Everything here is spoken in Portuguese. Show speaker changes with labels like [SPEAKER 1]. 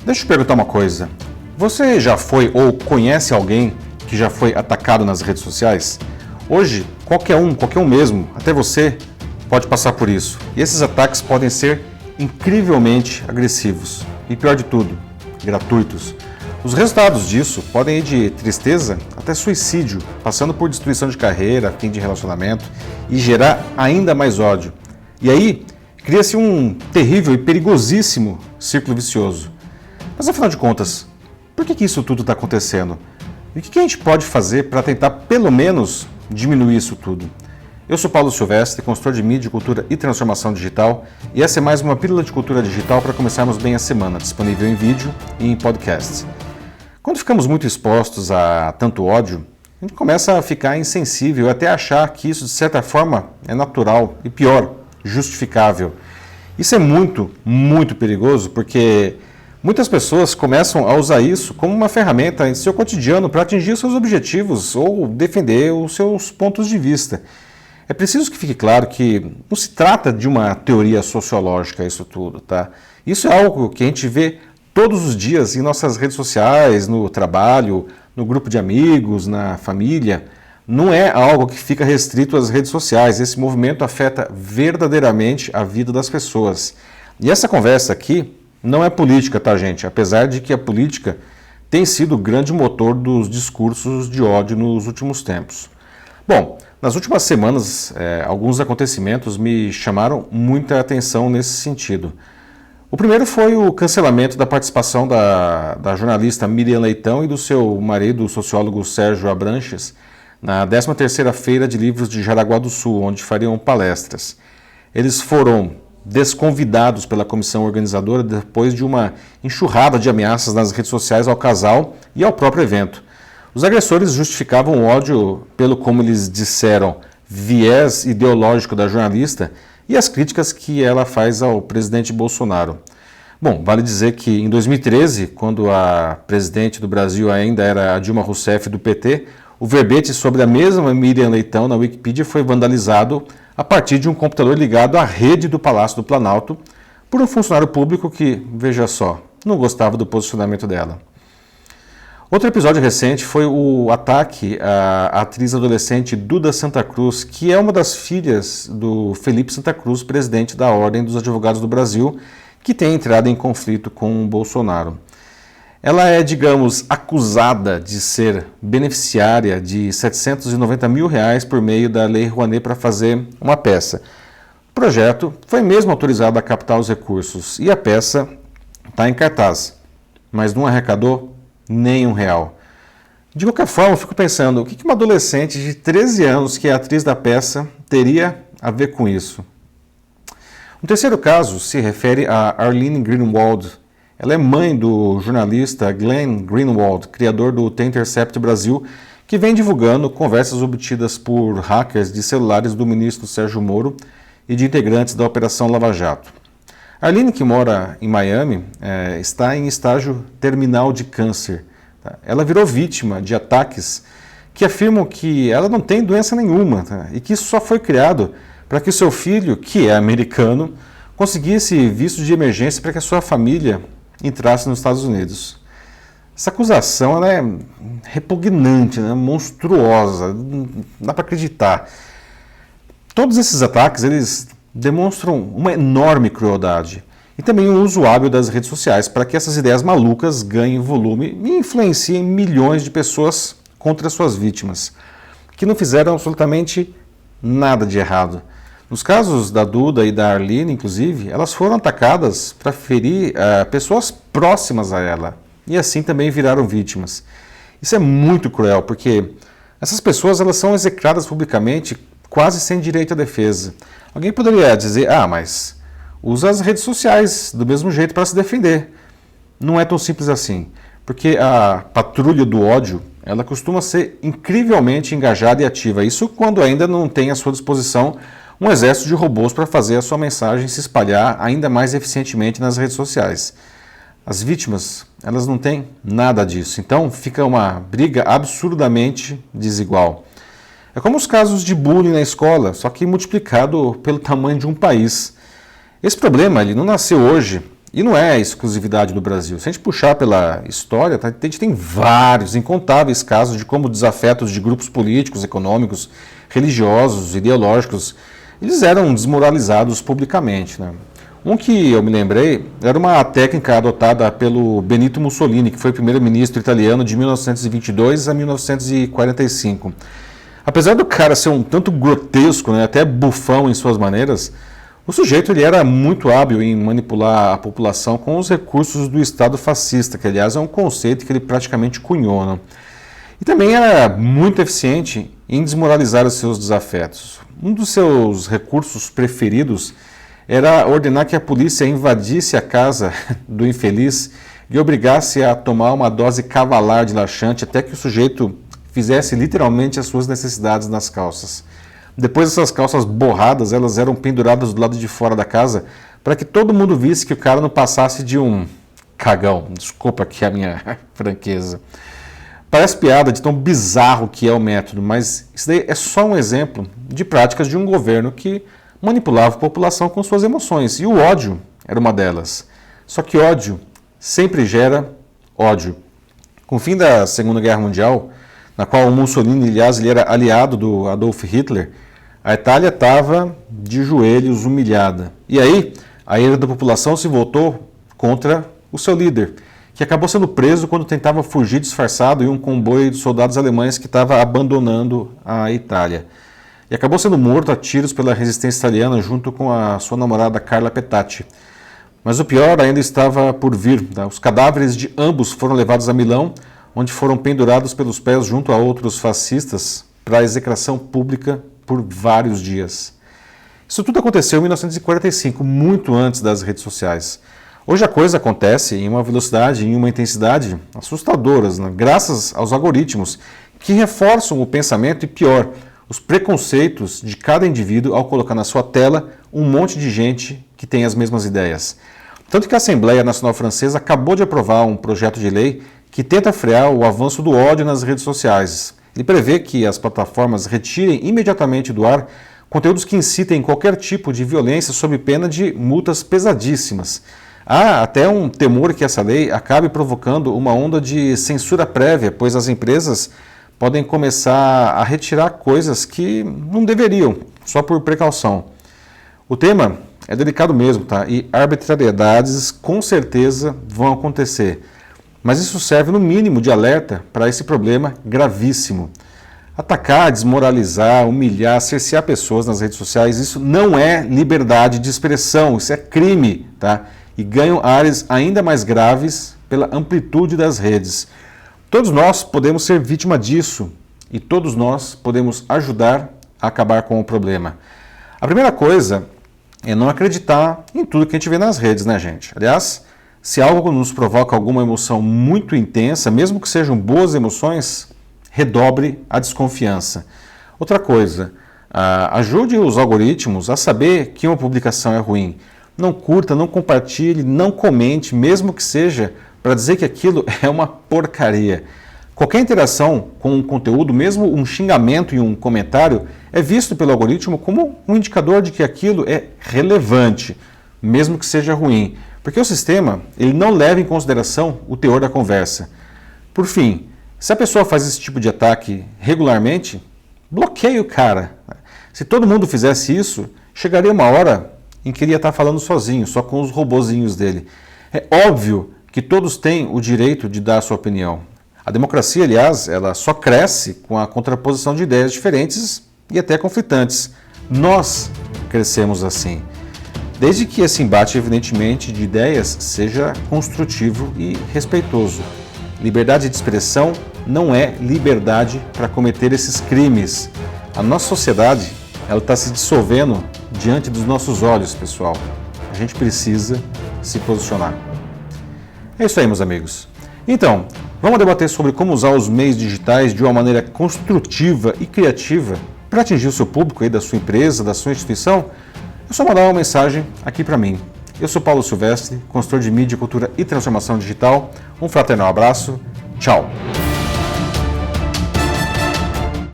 [SPEAKER 1] Deixa eu te perguntar uma coisa. Você já foi ou conhece alguém que já foi atacado nas redes sociais? Hoje, qualquer um mesmo, até você, pode passar por isso. E esses ataques podem ser incrivelmente agressivos. E pior de tudo, gratuitos. Os resultados disso podem ir de tristeza até suicídio, passando por destruição de carreira, fim de relacionamento e gerar ainda mais ódio. E aí, cria-se um terrível e perigosíssimo círculo vicioso. Mas afinal de contas, por que isso tudo está acontecendo? E o que a gente pode fazer para tentar, pelo menos, diminuir isso tudo? Eu sou Paulo Silvestre, consultor de mídia, cultura e transformação digital, e essa é mais uma pílula de cultura digital para começarmos bem a semana, disponível em vídeo e em podcast. Quando ficamos muito expostos a tanto ódio, a gente começa a ficar insensível, até achar que isso, de certa forma, é natural e, pior, justificável. Isso é muito, muito perigoso, porque muitas pessoas começam a usar isso como uma ferramenta em seu cotidiano para atingir seus objetivos ou defender os seus pontos de vista. É preciso que fique claro que não se trata de uma teoria sociológica isso tudo, tá? Isso é algo que a gente vê todos os dias em nossas redes sociais, no trabalho, no grupo de amigos, na família. Não é algo que fica restrito às redes sociais. Esse movimento afeta verdadeiramente a vida das pessoas. E essa conversa aqui não é política, tá, gente? Apesar de que a política tem sido o grande motor dos discursos de ódio nos últimos tempos. Bom, nas últimas semanas, alguns acontecimentos me chamaram muita atenção nesse sentido. O primeiro foi o cancelamento da participação da jornalista Miriam Leitão e do seu marido, o sociólogo Sérgio Abranches, na 13ª Feira de Livros de Jaraguá do Sul, onde fariam palestras. Eles foram desconvidados pela comissão organizadora depois de uma enxurrada de ameaças nas redes sociais ao casal e ao próprio evento. Os agressores justificavam o ódio pelo, como eles disseram, viés ideológico da jornalista e as críticas que ela faz ao presidente Bolsonaro. Bom, vale dizer que em 2013, quando a presidente do Brasil ainda era a Dilma Rousseff do PT, o verbete sobre a mesma Miriam Leitão na Wikipedia foi vandalizado a partir de um computador ligado à rede do Palácio do Planalto por um funcionário público que, veja só, não gostava do posicionamento dela. Outro episódio recente foi o ataque à atriz adolescente Duda Santa Cruz, que é uma das filhas do Felipe Santa Cruz, presidente da Ordem dos Advogados do Brasil, que tem entrado em conflito com o Bolsonaro. Ela é, digamos, acusada de ser beneficiária de R$790 mil por meio da Lei Rouanet para fazer uma peça. O projeto foi mesmo autorizado a captar os recursos e a peça está em cartaz, mas não arrecadou nem R$1. De qualquer forma, eu fico pensando, o que uma adolescente de 13 anos, que é atriz da peça, teria a ver com isso? Um terceiro caso se refere a Arlene Greenwald. Ela é mãe do jornalista Glenn Greenwald, criador do The Intercept Brasil, que vem divulgando conversas obtidas por hackers de celulares do ministro Sérgio Moro e de integrantes da Operação Lava Jato. Arlene, que mora em Miami, está em estágio terminal de câncer. Tá? Ela virou vítima de ataques que afirmam que ela não tem doença nenhuma, tá? E que isso só foi criado para que o seu filho, que é americano, conseguisse visto de emergência para que a sua família entrasse nos Estados Unidos. Essa acusação ela é repugnante, né? Monstruosa, não dá para acreditar. Todos esses ataques, eles demonstram uma enorme crueldade e também um uso hábil das redes sociais para que essas ideias malucas ganhem volume e influenciem milhões de pessoas contra suas vítimas, que não fizeram absolutamente nada de errado. Nos casos da Duda e da Arlene, inclusive, elas foram atacadas para ferir pessoas próximas a ela e assim também viraram vítimas. Isso é muito cruel, porque essas pessoas elas são execradas publicamente quase sem direito à defesa. Alguém poderia dizer, mas usa as redes sociais do mesmo jeito para se defender. Não é tão simples assim, porque a patrulha do ódio, ela costuma ser incrivelmente engajada e ativa. Isso quando ainda não tem à sua disposição um exército de robôs para fazer a sua mensagem se espalhar ainda mais eficientemente nas redes sociais. As vítimas, elas não têm nada disso, então fica uma briga absurdamente desigual. É como os casos de bullying na escola, só que multiplicado pelo tamanho de um país. Esse problema ele não nasceu hoje E não é exclusividade do Brasil. Se a gente puxar pela história, a gente tem vários, incontáveis casos de como desafetos de grupos políticos, econômicos, religiosos, ideológicos, eles eram desmoralizados publicamente, né? Um que eu me lembrei era uma técnica adotada pelo Benito Mussolini, que foi primeiro-ministro italiano de 1922 a 1945. Apesar do cara ser um tanto grotesco, né, até bufão em suas maneiras, o sujeito ele era muito hábil em manipular a população com os recursos do Estado fascista, que aliás é um conceito que ele praticamente cunhou, né? E também era muito eficiente em desmoralizar os seus desafetos. Um dos seus recursos preferidos era ordenar que a polícia invadisse a casa do infeliz e obrigasse a tomar uma dose cavalar de laxante até que o sujeito fizesse literalmente as suas necessidades nas calças. Depois essas calças borradas, elas eram penduradas do lado de fora da casa para que todo mundo visse que o cara não passasse de um cagão. Desculpa aqui a minha franqueza. Parece piada de tão bizarro que é o método, mas isso daí é só um exemplo de práticas de um governo que manipulava a população com suas emoções. E o ódio era uma delas. Só que ódio sempre gera ódio. Com o fim da Segunda Guerra Mundial, na qual o Mussolini, aliás, ele era aliado do Adolf Hitler, a Itália estava de joelhos, humilhada. E aí, a ira da população se voltou contra o seu líder, que acabou sendo preso quando tentava fugir disfarçado em um comboio de soldados alemães que estava abandonando a Itália. E acabou sendo morto a tiros pela resistência italiana junto com a sua namorada Carla Petacci. Mas o pior ainda estava por vir. Tá? Os cadáveres de ambos foram levados a Milão, onde foram pendurados pelos pés junto a outros fascistas para a execração pública por vários dias. Isso tudo aconteceu em 1945, muito antes das redes sociais. Hoje a coisa acontece em uma velocidade e em uma intensidade assustadoras, né? Graças aos algoritmos que reforçam o pensamento e, pior, os preconceitos de cada indivíduo ao colocar na sua tela um monte de gente que tem as mesmas ideias. Tanto que a Assembleia Nacional Francesa acabou de aprovar um projeto de lei que tenta frear o avanço do ódio nas redes sociais. Ele prevê que as plataformas retirem imediatamente do ar conteúdos que incitem qualquer tipo de violência sob pena de multas pesadíssimas. Há até um temor que essa lei acabe provocando uma onda de censura prévia, pois as empresas podem começar a retirar coisas que não deveriam, só por precaução. O tema é delicado mesmo, tá? E arbitrariedades com certeza vão acontecer. Mas isso serve no mínimo de alerta para esse problema gravíssimo. Atacar, desmoralizar, humilhar, cercear pessoas nas redes sociais, isso não é liberdade de expressão, isso é crime, tá? E ganham áreas ainda mais graves pela amplitude das redes. Todos nós podemos ser vítima disso e todos nós podemos ajudar a acabar com o problema. A primeira coisa é não acreditar em tudo que a gente vê nas redes, né, gente? Aliás, se algo nos provoca alguma emoção muito intensa, mesmo que sejam boas emoções, redobre a desconfiança. Outra coisa, ajude os algoritmos a saber que uma publicação é ruim. Não curta, não compartilhe, não comente, mesmo que seja para dizer que aquilo é uma porcaria. Qualquer interação com um conteúdo, mesmo um xingamento em um comentário, é visto pelo algoritmo como um indicador de que aquilo é relevante, mesmo que seja ruim. Porque o sistema ele não leva em consideração o teor da conversa. Por fim, se a pessoa faz esse tipo de ataque regularmente, bloqueie o cara. Se todo mundo fizesse isso, chegaria uma hora em que ele ia estar falando sozinho, só com os robozinhos dele. É óbvio que todos têm o direito de dar a sua opinião. A democracia, aliás, ela só cresce com a contraposição de ideias diferentes e até conflitantes. Nós crescemos assim. Desde que esse embate, evidentemente, de ideias seja construtivo e respeitoso. Liberdade de expressão não é liberdade para cometer esses crimes. A nossa sociedade ela está se dissolvendo diante dos nossos olhos, pessoal. A gente precisa se posicionar. É isso aí, meus amigos. Então, vamos debater sobre como usar os meios digitais de uma maneira construtiva e criativa para atingir o seu público aí da sua empresa, da sua instituição. É só mandar uma mensagem aqui para mim. Eu sou Paulo Silvestre, consultor de mídia, cultura e transformação digital. Um fraternal abraço. Tchau.